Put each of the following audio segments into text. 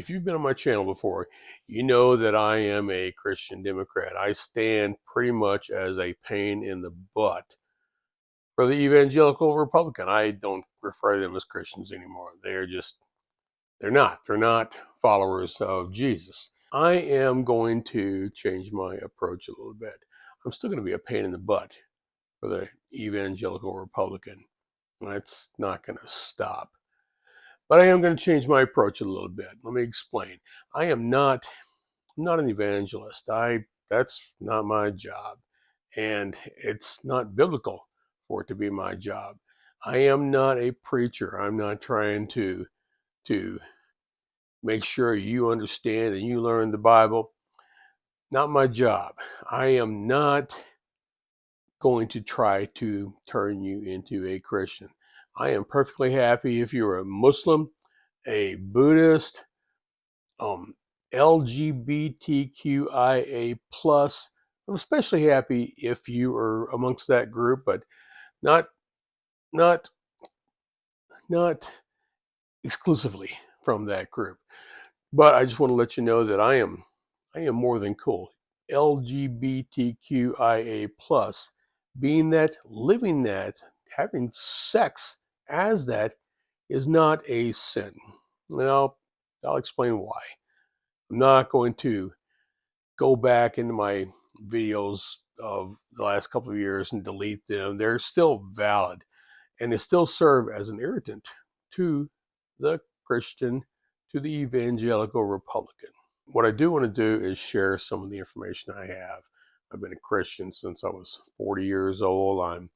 if you've been on my channel before, you know that I am a Christian Democrat. I stand pretty much as a pain in the butt for the evangelical Republican. I don't refer to them as Christians anymore. They're not. They're not followers of Jesus. I am going to change my approach a little bit. I'm still going to be a pain in the butt for the evangelical Republican. That's not going to stop. But I am going to change my approach a little bit. Let me explain. I'm not an evangelist. That's not my job. And it's not biblical for it to be my job. I am not a preacher. I'm not trying to make sure you understand and you learn the Bible. Not my job. I am not going to try to turn you into a Christian. I am perfectly happy if you're a Muslim, a Buddhist, um, LGBTQIA plus. I'm especially happy if you are amongst that group, but not not not exclusively from that group. But I just want to let you know that I am more than cool. LGBTQIA plus, being that, living that, having sex as that is not a sin. Now I'll explain why. I'm not going to go back into my videos of the last couple of years and delete them. They're still valid and they still serve as an irritant to the Christian, to the evangelical Republican. What I do want to do is share some of the information I have. I've been a Christian since I was 40 years old. I'm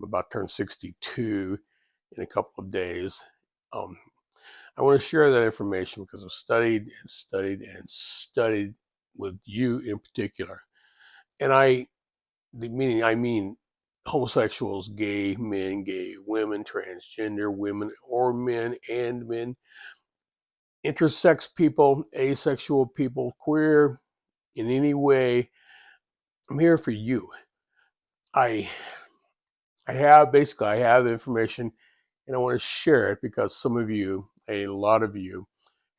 about to turn 62 in a couple of days. Um, I want to share that information because I've studied and studied and studied with you in particular. And I mean homosexuals, gay men, gay women, transgender women or men and men, intersex people, asexual people, queer in any way. I'm here for you. I I have information and I want to share it because some of you, a lot of you,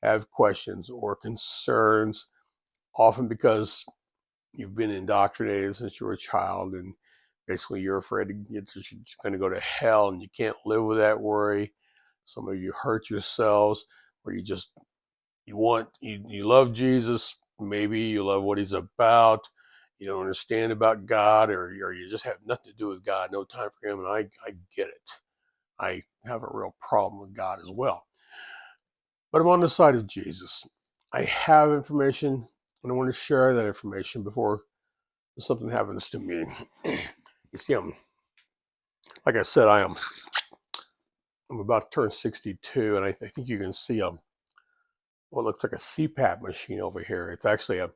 have questions or concerns, often because you've been indoctrinated since you were a child and basically you're afraid you're going to go to hell and you can't live with that worry. Some of you hurt yourselves or you love Jesus, maybe you love what he's about, you don't understand about God, or you just have nothing to do with God, no time for him. And I get it. I have a real problem with God as well. But I'm on the side of Jesus. I have information and I want to share that information before something happens to me. You see, like I said, I'm about to turn 62, and I think you can see what looks like a CPAP machine over here. It's actually a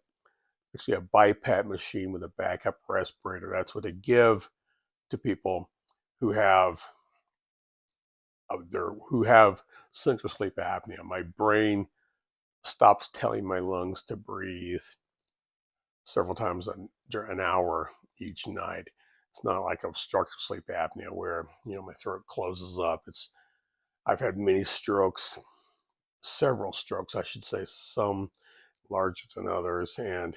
BiPAP machine with a backup respirator. That's what they give to people who have who have central sleep apnea. My brain stops telling my lungs to breathe several times an hour each night. It's not like obstructive sleep apnea where my throat closes up. I've had many strokes, several strokes, I should say, some larger than others, and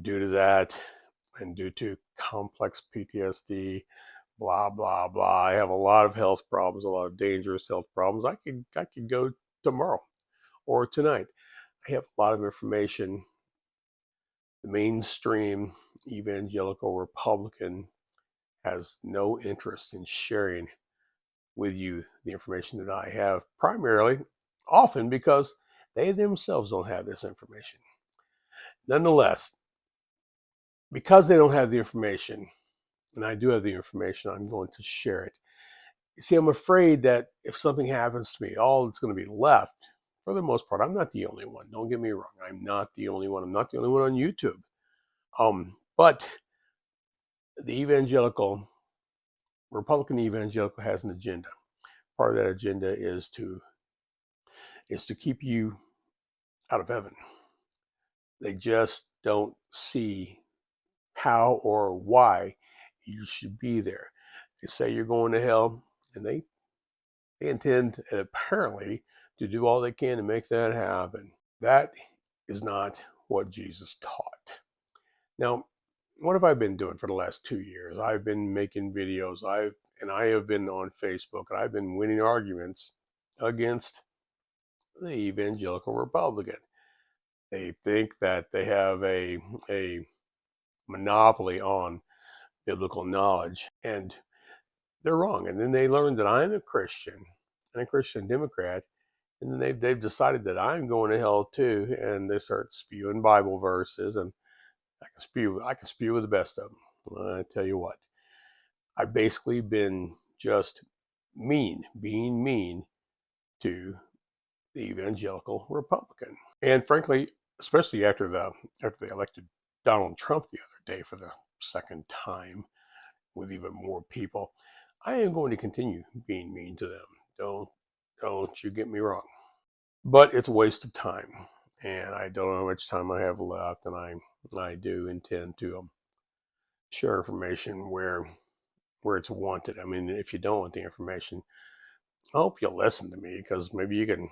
due to that, and due to complex PTSD, blah blah blah, I have a lot of health problems, a lot of dangerous health problems. I could go tomorrow or tonight. I have a lot of information. The mainstream evangelical Republican has no interest in sharing with you the information that I have, primarily, often because they themselves don't have this information. Nonetheless, because they don't have the information, and I do have the information, I'm going to share it. You see, I'm afraid that if something happens to me, all that's going to be left, for the most part, I'm not the only one. Don't get me wrong. I'm not the only one. I'm not the only one on YouTube. But the Republican evangelical has an agenda. Part of that agenda is to keep you out of heaven. They just don't see how or why you should be there. They say you're going to hell, and they intend apparently to do all they can to make that happen. That is not what Jesus taught. Now, what have I been doing for the last 2 years? I've been making videos. I have been on Facebook, and I've been winning arguments against the evangelical Republican. They think that they have a monopoly on biblical knowledge, and they're wrong. And then they learn that I'm a Christian and a Christian Democrat, and then they've decided that I'm going to hell too, and they start spewing Bible verses, and I can spew with the best of them. I tell you what, I've basically been just being mean to the evangelical Republican. And frankly, especially after they elected Donald Trump the other day for the second time with even more people, I am going to continue being mean to them. Don't you get me wrong. But it's a waste of time, and I don't know how much time I have left, and I do intend to share information where it's wanted. I mean, if you don't want the information, I hope you'll listen to me, because maybe you can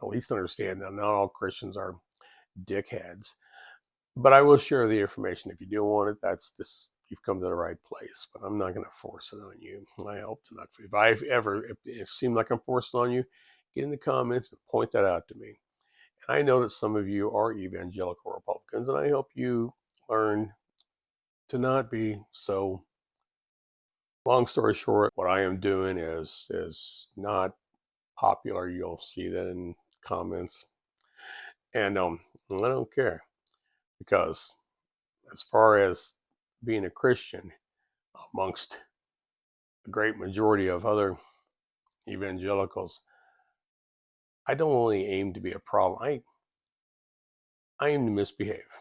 at least understand that not all Christians are dickheads. But I will share the information. If you do want it, that's this. You've come to the right place. But I'm not going to force it on you. I hope to not. If it seems like I'm forcing on you, get in the comments and point that out to me. And I know that some of you are evangelical Republicans, and I hope you learn to not be so. Long story short, what I am doing is not popular. You'll see that in comments, and I don't care, because as far as being a Christian amongst a great majority of other evangelicals, I don't only aim to be a problem. I aim to misbehave.